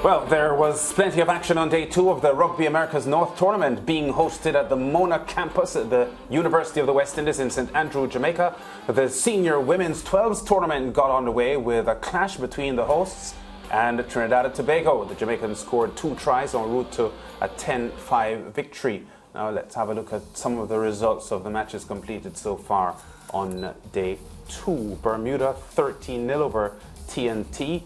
Well, there was plenty of action on day 2 of the Rugby Americas North Tournament being hosted at the Mona campus at the University of the West Indies in St Andrew, Jamaica. The senior women's 12s tournament got underway with a clash between the hosts and Trinidad and Tobago. The Jamaicans scored 2 tries en route to a 10-5 victory. Now let's have a look at some of the results of the matches completed so far on day 2. Bermuda 13-0 over TNT.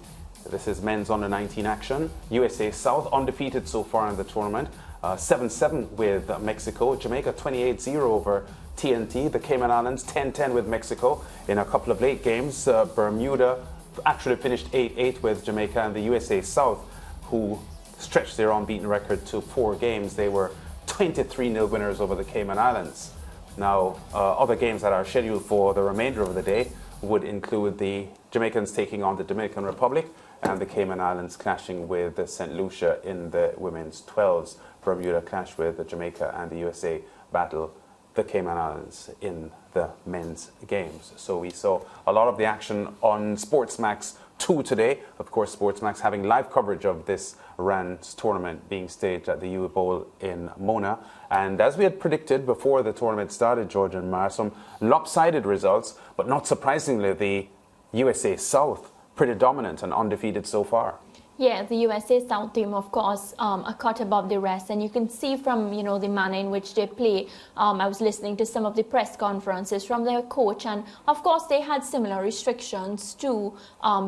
This is men's under-19 action. USA South undefeated so far in the tournament. 7-7 with Mexico. Jamaica 28-0 over TNT. The Cayman Islands 10-10 with Mexico. In a couple of late games, Bermuda actually finished 8-8 with Jamaica, and the USA South, who stretched their unbeaten record to 4 games, they were 23-0 winners over the Cayman Islands. Now, other games that are scheduled for the remainder of the day would include the Jamaicans taking on the Dominican Republic and the Cayman Islands clashing with St. Lucia in the women's 12s. Bermuda clash with Jamaica, and the USA battle the Cayman Islands in the men's games. So we saw a lot of the action on SportsMax 2 today. Of course, SportsMax having live coverage of this RAN's tournament being staged at the U Bowl in Mona. And as we had predicted before the tournament started, George and Mar, some lopsided results, but not surprisingly, the USA South pretty dominant and undefeated so far. Yeah, the USA South team, of course, a cut above the rest, and you can see from, the manner in which they play. I was listening to some of the press conferences from their coach, and of course they had similar restrictions too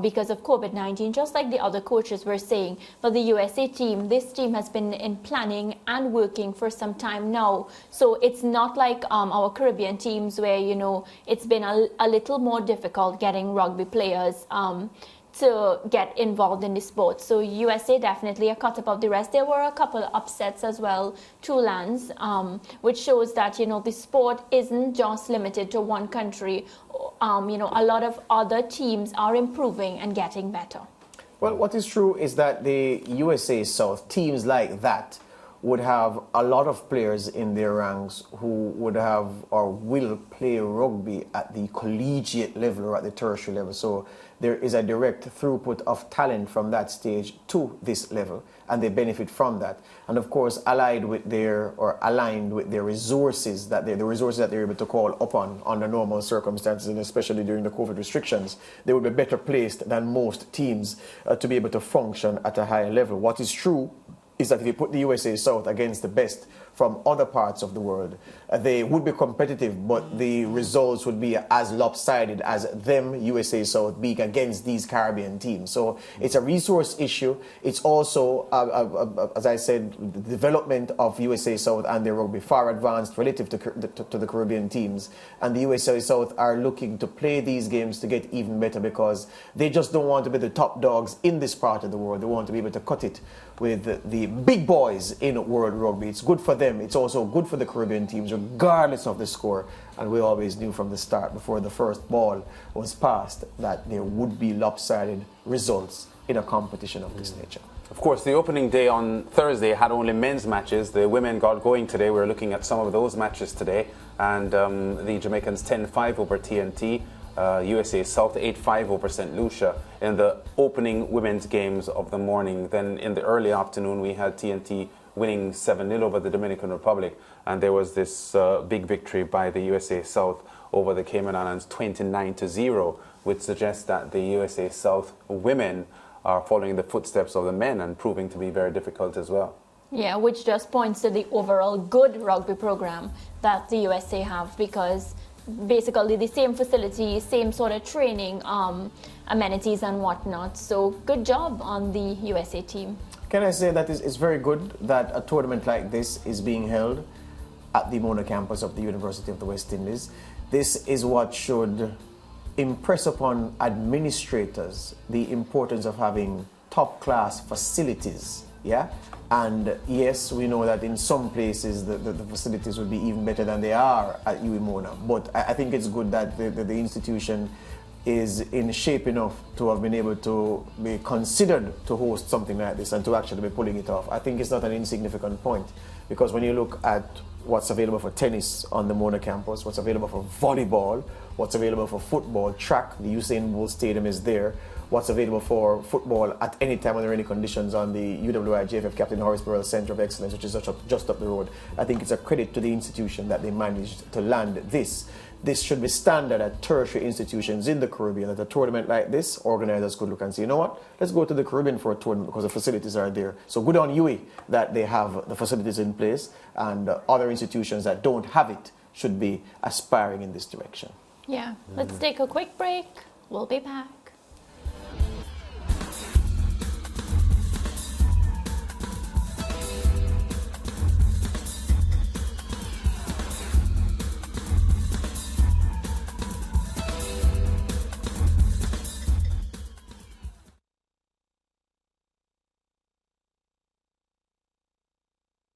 because of COVID-19, just like the other coaches were saying. But the USA team, this team has been in planning and working for some time now, so it's not like our Caribbean teams where, it's been a little more difficult getting rugby players to get involved in the sport. So USA definitely a cut above the rest. There were a couple upsets as well, 2 lands, which shows that, the sport isn't just limited to one country. A lot of other teams are improving and getting better. Well, what is true is that the USA South, teams like that, would have a lot of players in their ranks who would have or will play rugby at the collegiate level or at the tertiary level. So there is a direct throughput of talent from that stage to this level, and they benefit from that. And of course, aligned with their resources, the resources that they're able to call upon under normal circumstances, and especially during the COVID restrictions, they would be better placed than most teams to be able to function at a higher level. What is true is that if you put the USA South against the best from other parts of the world, they would be competitive, but the results would be as lopsided as them, USA South, being against these Caribbean teams. So it's a resource issue. It's also, as I said, the development of USA South and their rugby far advanced relative to the Caribbean teams. And the USA South are looking to play these games to get even better because they just don't want to be the top dogs in this part of the world. They want to be able to cut it with the big boys in world rugby. It's good for them. It's also good for the Caribbean teams, regardless of the score. And we always knew from the start, before the first ball was passed, that there would be lopsided results in a competition of this nature. Of course, the opening day on Thursday had only men's matches. The women got going today. We're looking at some of those matches today. And the Jamaicans 10-5 over TNT. USA South 8-5 over St. Lucia in the opening women's games of the morning. Then in the early afternoon, we had TNT winning 7-0 over the Dominican Republic. And there was this big victory by the USA South over the Cayman Islands, 29-0, which suggests that the USA South women are following the footsteps of the men and proving to be very difficult as well. Yeah, which just points to the overall good rugby program that the USA have, because basically the same facilities, same sort of training, amenities and whatnot. So good job on the USA team. Can I say that it's very good that a tournament like this is being held at the Mona campus of the University of the West Indies? This is what should impress upon administrators the importance of having top-class facilities, yeah? And yes, we know that in some places the facilities would be even better than they are at UWI Mona. But I think it's good that the institution is in shape enough to have been able to be considered to host something like this and to actually be pulling it off. I think it's not an insignificant point, because when you look at what's available for tennis on the Mona campus, what's available for volleyball, what's available for football, track, the Usain Bolt Stadium is there, what's available for football at any time under any conditions on the UWI-JFF Captain Horace Burrell Centre of Excellence, which is just up the road. I think it's a credit to the institution that they managed to land this. This should be standard at tertiary institutions in the Caribbean. At a tournament like this, organizers could look and say, you know what, let's go to the Caribbean for a tournament because the facilities are there. So good on UE that they have the facilities in place, and other institutions that don't have it should be aspiring in this direction. Yeah, let's take a quick break. We'll be back.